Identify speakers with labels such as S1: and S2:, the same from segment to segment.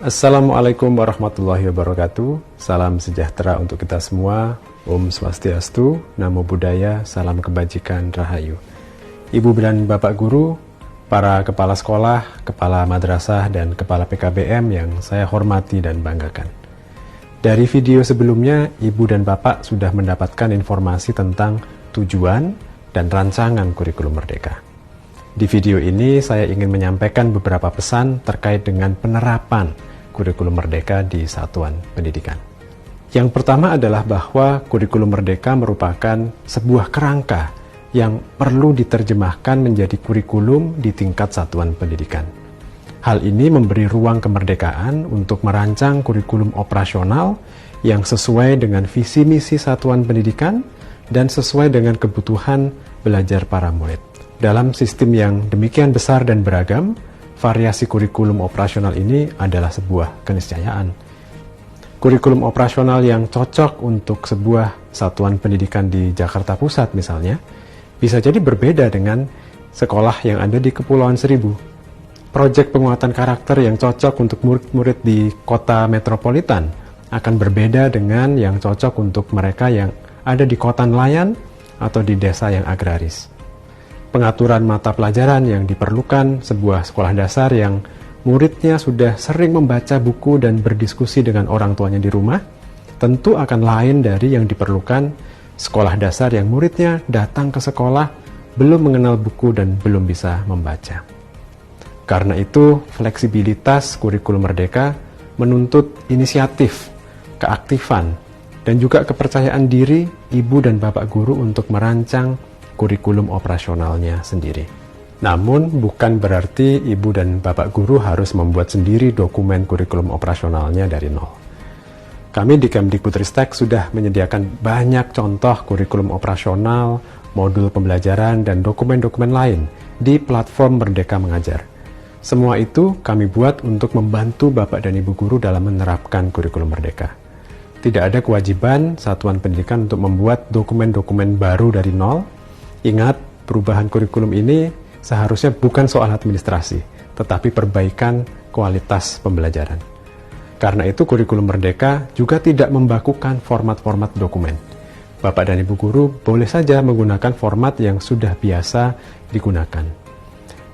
S1: Assalamualaikum warahmatullahi wabarakatuh. Salam sejahtera untuk kita semua. Om Swastiastu, Namo Buddhaya, salam kebajikan, Rahayu. Ibu dan Bapak Guru, para kepala sekolah, kepala madrasah, dan kepala PKBM yang saya hormati dan banggakan. Dari video sebelumnya, Ibu dan Bapak sudah mendapatkan informasi tentang tujuan dan rancangan kurikulum merdeka. Di video ini saya ingin menyampaikan beberapa pesan terkait dengan penerapan kurikulum merdeka di satuan pendidikan. Yang pertama adalah bahwa kurikulum merdeka merupakan sebuah kerangka yang perlu diterjemahkan menjadi kurikulum di tingkat satuan pendidikan. Hal ini memberi ruang kemerdekaan untuk merancang kurikulum operasional yang sesuai dengan visi misi satuan pendidikan dan sesuai dengan kebutuhan belajar para murid. Dalam sistem yang demikian besar dan beragam, variasi kurikulum operasional ini adalah sebuah keniscayaan. Kurikulum operasional yang cocok untuk sebuah satuan pendidikan di Jakarta Pusat misalnya, bisa jadi berbeda dengan sekolah yang ada di Kepulauan Seribu. Proyek penguatan karakter yang cocok untuk murid-murid di kota metropolitan akan berbeda dengan yang cocok untuk mereka yang ada di kota nelayan atau di desa yang agraris. Pengaturan mata pelajaran yang diperlukan sebuah sekolah dasar yang muridnya sudah sering membaca buku dan berdiskusi dengan orang tuanya di rumah, tentu akan lain dari yang diperlukan sekolah dasar yang muridnya datang ke sekolah belum mengenal buku dan belum bisa membaca. Karena itu, fleksibilitas kurikulum merdeka menuntut inisiatif, keaktifan, dan juga kepercayaan diri ibu dan bapak guru untuk merancang kurikulum operasionalnya sendiri. Namun, bukan berarti ibu dan bapak guru harus membuat sendiri dokumen kurikulum operasionalnya dari nol. Kami di Kemdikbudristek sudah menyediakan banyak contoh kurikulum operasional, modul pembelajaran, dan dokumen-dokumen lain di platform Merdeka Mengajar. Semua itu kami buat untuk membantu bapak dan ibu guru dalam menerapkan kurikulum merdeka. Tidak ada kewajiban satuan pendidikan untuk membuat dokumen-dokumen baru dari nol. Ingat, perubahan kurikulum ini seharusnya bukan soal administrasi, tetapi perbaikan kualitas pembelajaran. Karena itu, kurikulum merdeka juga tidak membakukan format-format dokumen. Bapak dan Ibu guru boleh saja menggunakan format yang sudah biasa digunakan.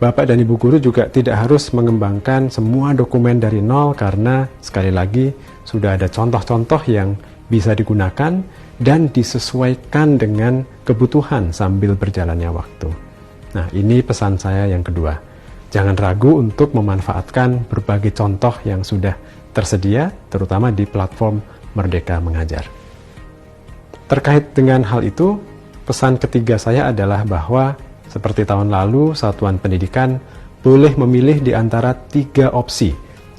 S1: Bapak dan Ibu guru juga tidak harus mengembangkan semua dokumen dari nol karena, sekali lagi, sudah ada contoh-contoh yang bisa digunakan dan disesuaikan dengan kebutuhan sambil berjalannya waktu. Nah, ini pesan saya yang kedua. Jangan ragu untuk memanfaatkan berbagai contoh yang sudah tersedia, terutama di platform Merdeka Mengajar. Terkait dengan hal itu, pesan ketiga saya adalah bahwa seperti tahun lalu, satuan pendidikan boleh memilih di antara 3 opsi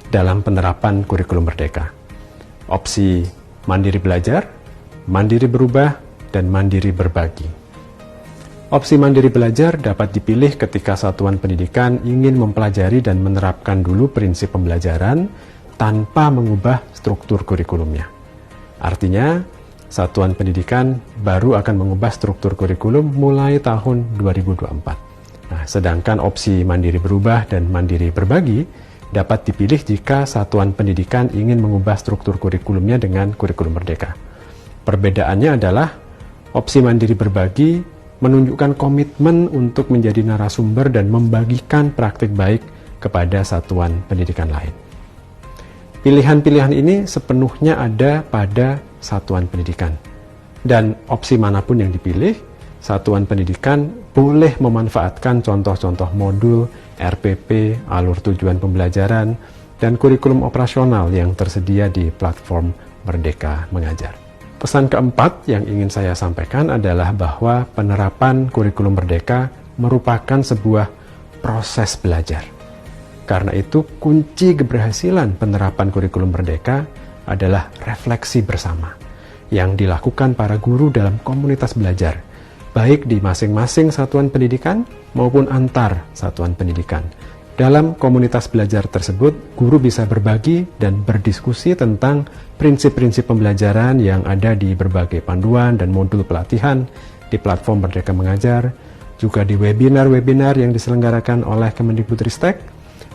S1: dalam penerapan kurikulum merdeka. Opsi mandiri belajar, mandiri berubah, dan mandiri berbagi. Opsi mandiri belajar dapat dipilih ketika satuan pendidikan ingin mempelajari dan menerapkan dulu prinsip pembelajaran tanpa mengubah struktur kurikulumnya. Artinya, satuan pendidikan baru akan mengubah struktur kurikulum mulai tahun 2024. Nah, sedangkan opsi mandiri berubah dan mandiri berbagi dapat dipilih jika satuan pendidikan ingin mengubah struktur kurikulumnya dengan kurikulum merdeka. Perbedaannya adalah opsi mandiri berbagi menunjukkan komitmen untuk menjadi narasumber dan membagikan praktik baik kepada satuan pendidikan lain. Pilihan-pilihan ini sepenuhnya ada pada satuan pendidikan. Dan opsi manapun yang dipilih, satuan pendidikan boleh memanfaatkan contoh-contoh modul, RPP, alur tujuan pembelajaran, dan kurikulum operasional yang tersedia di platform Merdeka Mengajar. Pesan keempat yang ingin saya sampaikan adalah bahwa penerapan kurikulum merdeka merupakan sebuah proses belajar. Karena itu, kunci keberhasilan penerapan kurikulum merdeka adalah refleksi bersama yang dilakukan para guru dalam komunitas belajar, baik di masing-masing satuan pendidikan maupun antar satuan pendidikan. Dalam komunitas belajar tersebut, guru bisa berbagi dan berdiskusi tentang prinsip-prinsip pembelajaran yang ada di berbagai panduan dan modul pelatihan di platform Merdeka Mengajar, juga di webinar-webinar yang diselenggarakan oleh Kemdikbudristek,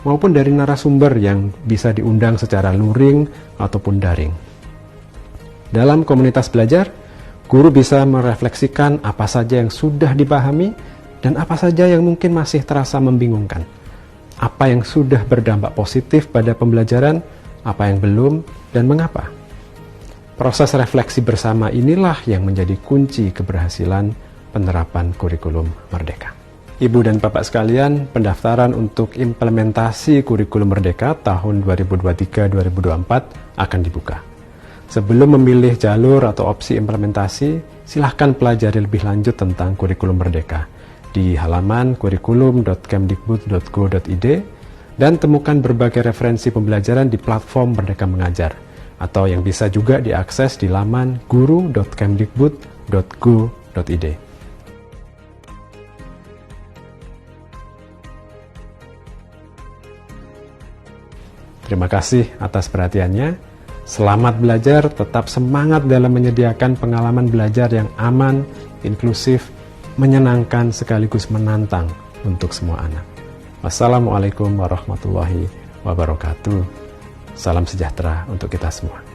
S1: maupun dari narasumber yang bisa diundang secara luring ataupun daring. Dalam komunitas belajar, guru bisa merefleksikan apa saja yang sudah dipahami dan apa saja yang mungkin masih terasa membingungkan. Apa yang sudah berdampak positif pada pembelajaran, apa yang belum, dan mengapa. Proses refleksi bersama inilah yang menjadi kunci keberhasilan penerapan kurikulum Merdeka. Ibu dan Bapak sekalian, pendaftaran untuk implementasi kurikulum Merdeka tahun 2023-2024 akan dibuka. Sebelum memilih jalur atau opsi implementasi, silahkan pelajari lebih lanjut tentang kurikulum Merdeka di halaman kurikulum.kemdikbud.go.id dan temukan berbagai referensi pembelajaran di platform Merdeka Mengajar atau yang bisa juga diakses di laman guru.kemdikbud.go.id. Terima kasih atas perhatiannya. Selamat belajar, tetap semangat dalam menyediakan pengalaman belajar yang aman, inklusif, menyenangkan sekaligus menantang untuk semua anak. Wassalamualaikum warahmatullahi wabarakatuh. Salam sejahtera untuk kita semua.